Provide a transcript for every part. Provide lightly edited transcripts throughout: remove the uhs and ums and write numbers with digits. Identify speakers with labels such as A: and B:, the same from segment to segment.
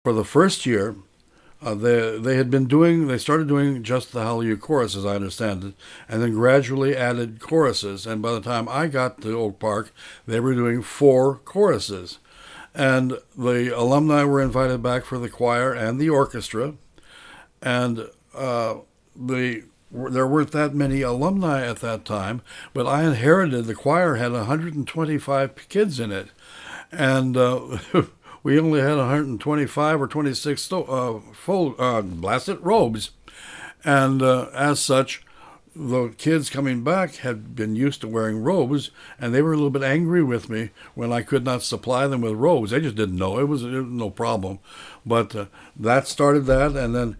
A: For the first year, they started doing just the Hallelujah chorus, as I understand it, and then gradually added choruses. And by the time I got to Oak Park, they were doing four choruses. And the alumni were invited back for the choir and the orchestra. And there weren't that many alumni at that time, but I inherited the choir had 125 kids in it, and we only had 125 or 26 full blasted robes, and as such, the kids coming back had been used to wearing robes, and they were a little bit angry with me when I could not supply them with robes. They just didn't know. It was no problem. But that started that, and then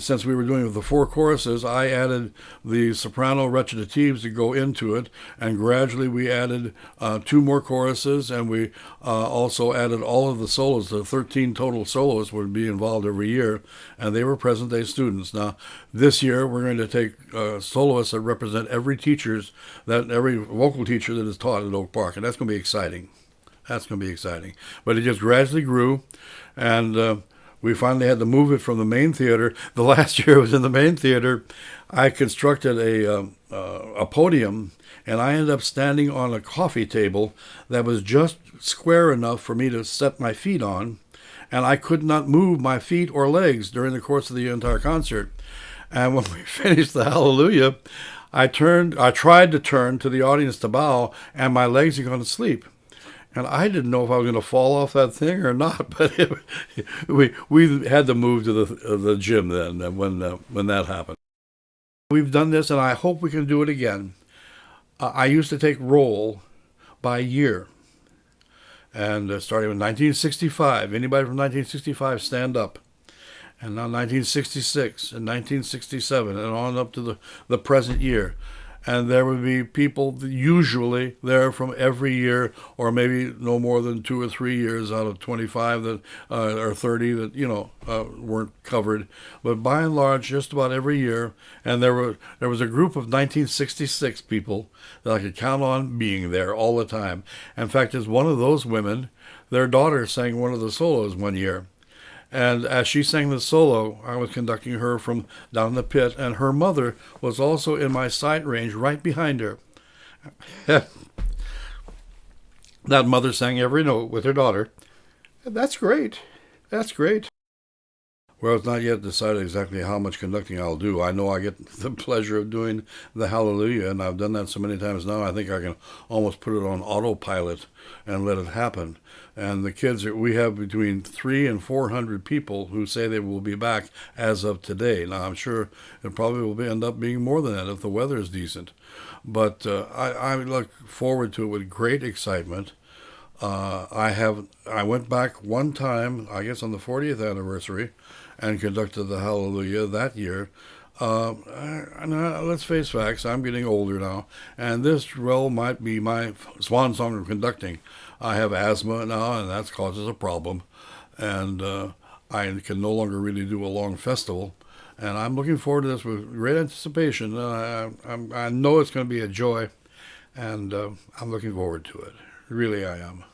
A: since we were doing the four choruses, I added the soprano recitatives to go into it, and gradually we added two more choruses, and we also added all of the solos. The 13 total soloists would be involved every year, and they were present-day students. Now, this year we're going to take soloists that represent every vocal teacher that is taught at Oak Park, and that's going to be exciting. That's going to be exciting. But it just gradually grew, and we finally had to move it from the main theater. The last year it was in the main theater. I constructed a podium, and I ended up standing on a coffee table that was just square enough for me to set my feet on, and I could not move my feet or legs during the course of the entire concert. And when we finished the Hallelujah, I tried to turn to the audience to bow, and my legs had gone to sleep. And I didn't know if I was going to fall off that thing or not, but we had to move to the gym then when that happened. We've done this, and I hope we can do it again. I used to take roll by year, and starting in 1965. Anybody from 1965, stand up. And now 1966 and 1967 and on up to the present year. And there would be people usually there from every year, or maybe no more than 2 or 3 years out of 25 that or 30 that weren't covered. But by and large, just about every year. And there was a group of 1966 people that I could count on being there all the time. In fact, as one of those women, their daughter sang one of the solos one year. And as she sang the solo, I was conducting her from down the pit, and her mother was also in my sight range right behind her. That mother sang every note with her daughter. That's great. That's great. Well, it's not yet decided exactly how much conducting I'll do. I know I get the pleasure of doing the Hallelujah, and I've done that so many times now, I think I can almost put it on autopilot and let it happen. And the kids, we have between 300 and 400 people who say they will be back as of today. Now, I'm sure it probably will end up being more than that if the weather is decent. But I look forward to it with great excitement. I went back one time, I guess on the 40th anniversary, and conducted the Hallelujah that year. Let's face facts, I'm getting older now, and this well might be my swan song of conducting. I have asthma now, and that causes a problem, and I can no longer really do a long festival. And I'm looking forward to this with great anticipation. I know it's going to be a joy, and I'm looking forward to it. Really, I am.